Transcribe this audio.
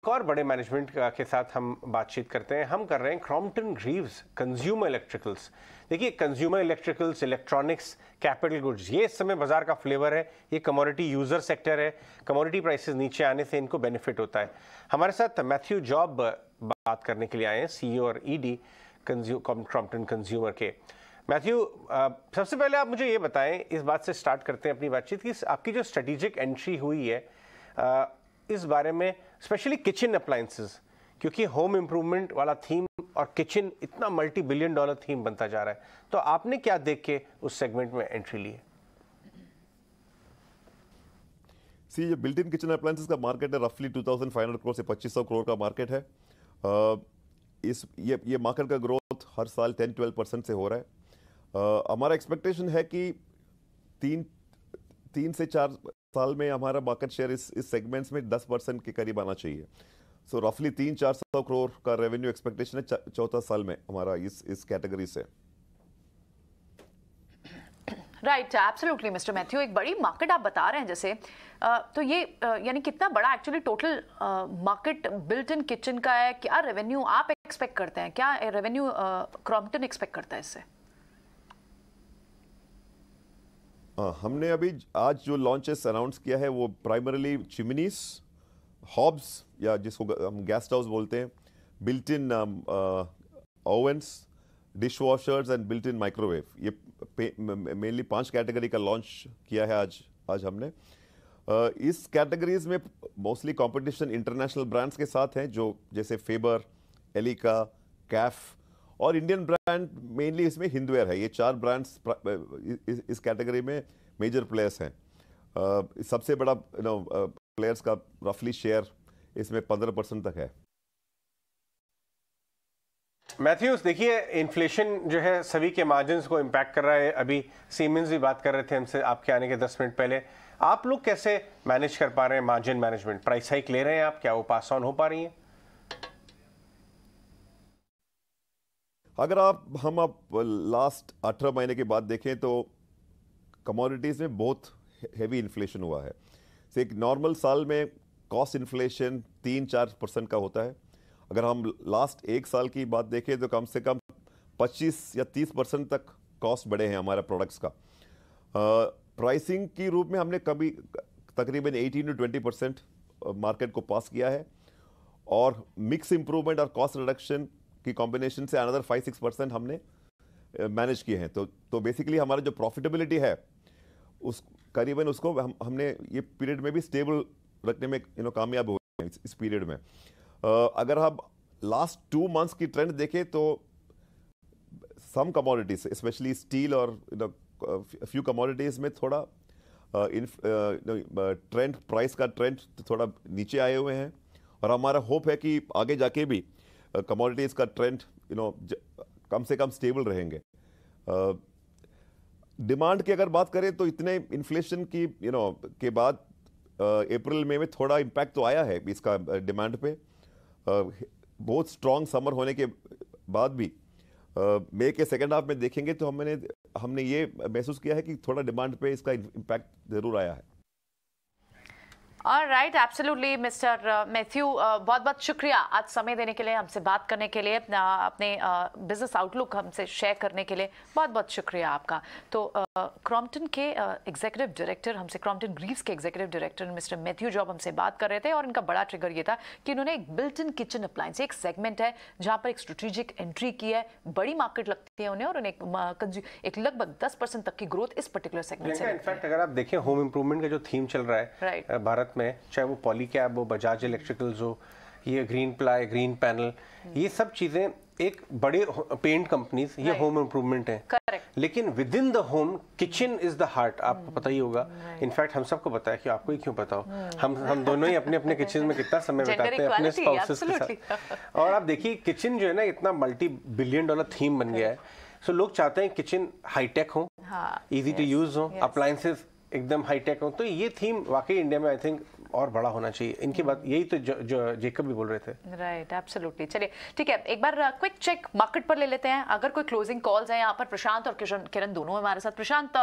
एक और बड़े मैनेजमेंट के साथ हम बातचीत करते हैं। हम कर रहे हैं क्रॉम्पटन ग्रीव्स कंज्यूमर इलेक्ट्रिकल्स। देखिए, consumer electricals, electronics, capital goods, ये इस समय बाजार का फ्लेवर है। ये कमोडिटी यूजर सेक्टर है। कमोडिटी प्राइसेस नीचे आने से इनको बेनिफिट होता है। हमारे साथ मैथ्यू जॉब बात करने के लिए आए हैं, सीईओ और ईडी क्रॉम्पटन कंज्यूमर के। मैथ्यू, सबसे पहले आप मुझे ये बताएं, इस बात से स्टार्ट करते हैं अपनी बातचीत की आपकी जो स्ट्रेटेजिक एंट्री हुई है इस बारे में, स्पेशली किचन अप्लायंसेस, क्योंकि होम इम्प्रूवमेंट वाला थीम और किचन इतना मल्टी बिलियन डॉलर थीम बनता जा रहा है, तो आपने क्या देख के उस सेगमेंट में एंट्री ली है? ये बिल्ट इन किचन अप्लायंसेस का मार्केट है, रफली 2500 करोड़ से 2500 करोड़ का मार्केट है। ये मार्केट का ग्रोथ हर साल 10-12% से हो रहा है। हमारा एक्सपेक्टेशन है कि 3 से 4 साल में हमारा मार्केट शेयर इस सेगमेंट्स में 10% के करीब आना चाहिए। सो रफली 300-400 करोड़ का रेवेन्यू एक्सपेक्टेशन है चौथा साल में हमारा इस कैटेगरी से। राइट, एब्सोल्युटली मिस्टर मैथ्यू, एक बड़ी मार्केट आप बता रहे हैं जैसे, तो ये यानी कितना बड़ा actually total market built in kitchen का है? क्या रेवेन्यू आप एक्सपेक्ट करते हैं? क्या रेवेन्यू क्रॉम्पटन एक्सपेक्ट करता है इससे? हमने अभी आज जो लॉन्चेस अनाउंस किया है वो प्राइमरीली चिमनीज, हॉब्स या जिसको हम गेस्ट हाउस बोलते हैं, built in ओवन्स, dish washers and built in microwave, ये मेनली 5 कैटेगरी का लॉन्च किया है आज हमने। इस कैटेगरीज में मोस्टली कंपटीशन इंटरनेशनल ब्रांड्स के साथ हैं, जो जैसे फेबर, एलिका, कैफ और इंडियन ब्रांड मेनली इसमें हिंदवेयर है। ये 4 ब्रांड्स इस कैटेगरी में मेजर प्लेयर्स हैं। सबसे बड़ा प्लेयर्स का रफली शेयर इसमें 15% तक है। मैथ्यूस, देखिए, इन्फ्लेशन जो है सभी के मार्जिन्स को इम्पैक्ट कर रहा है। अभी सीमेंस भी बात कर रहे थे हमसे आपके आने के 10 मिनट पहले। आप लोग कैसे मैनेज कर पा रहे हैं मार्जिन मैनेजमेंट? प्राइस हाइक ले रहे हैं आप, क्या वो पास ऑन हो पा रही है? अगर हम लास्ट 18 महीने की बात देखें तो कमोडिटीज़ में बहुत हेवी इन्फ्लेशन हुआ है। तो एक नॉर्मल साल में कॉस्ट इन्फ्लेशन 3-4% का होता है। अगर हम लास्ट 1 साल की बात देखें तो कम से कम 25 या 30% तक कॉस्ट बढ़े हैं हमारे प्रोडक्ट्स का। प्राइसिंग की रूप में हमने कभी तकरीबन 18-20% मार्केट को पास किया है, और मिक्स इम्प्रूवमेंट और कॉस्ट रिडक्शन की कॉम्बिनेशन से अनदर 5-6% हमने मैनेज किए हैं। तो बेसिकली हमारा जो प्रॉफिटेबिलिटी है उस करीबन उसको हमने ये पीरियड में भी स्टेबल रखने में कामयाब हुए हैं इस पीरियड में। अगर हम लास्ट 2 मंथ्स की ट्रेंड देखें तो सम कमोडिटीज स्पेशली स्टील और फ्यू कमोडिटीज में थोड़ा ट्रेंड, प्राइस का ट्रेंड थोड़ा नीचे आए हुए हैं, और हमारा होप है कि आगे जाके भी कमोडिटीज का ट्रेंड कम से कम स्टेबल रहेंगे। डिमांड की अगर बात करें तो इतने इन्फ्लेशन की के बाद अप्रैल मई में थोड़ा इम्पैक्ट तो आया है इसका डिमांड पे। बहुत स्ट्रॉन्ग समर होने के बाद भी मई के सेकेंड हाफ में देखेंगे तो हमने ये महसूस किया है कि थोड़ा डिमांड पे इसका इम्पैक्ट जरूर आया है। ऑलराइट, एब्सोल्युटली मिस्टर मैथ्यू, बहुत बहुत शुक्रिया आज समय देने के लिए, हमसे बात करने के लिए, अपने बिजनेस आउटलुक हमसे शेयर करने के लिए बहुत बहुत शुक्रिया आपका। तो क्रॉम्पटन के एग्जीक्यूटिव डायरेक्टर, हमसे क्रॉम्पटन ग्रीव्स के executive director mister Matthew job हमसे बात कर रहे थे, और इनका बड़ा ट्रिगर ये था कि इन्होंने एक बिल्ट इन किचन अप्लायंस, एक सेगमेंट है जहाँ पर एक स्ट्रेटेजिक एंट्री की है, बड़ी मार्केट लगती है उन्हें, और उन्हें एक लगभग 10% तक की ग्रोथ इस पर्टिकुलर सेगमेंट से। इनफैक्ट अगर आप देखें होम इंप्रूवमेंट का जो थीम चल रहा है भारत में, चाहे वो पॉलीकैब हो, बजाज इलेक्ट्रिकल्स हो, ये ग्रीन प्लाई, ग्रीन पैनल, ये सब चीजें एक बड़े पेंट कंपनीज, ये होम इंप्रूवमेंट है। लेकिन with in the home kitchen is the heart, आपको पता ही होगा। इनफैक्ट हम सबको पता है, कि आपको ही क्यों पता हो, हम दोनों ही अपने अपने किचन में कितना समय बिताते हैं अपने स्पाउसेस के साथ। और आप देखिए, किचन जो है ना, इतना मल्टी बिलियन डॉलर थीम बन गया है। सो लोग चाहते हैं किचन हाईटेक हो, इजी टू यूज हो, अप्लायंसेस एकदम हाईटेक हो। तो ये थीम वाकई इंडिया में आई थिंक और बड़ा होना चाहिए। इनकी बात यही तो जो जेकब भी बोल रहे थे। Right, absolutely. चलिए ठीक है, एक बार क्विक चेक मार्केट पर ले लेते हैं। अगर कोई क्लोजिंग कॉल्स हैं यहाँ पर, प्रशांत और किरण दोनों हमारे साथ। प्रशांत,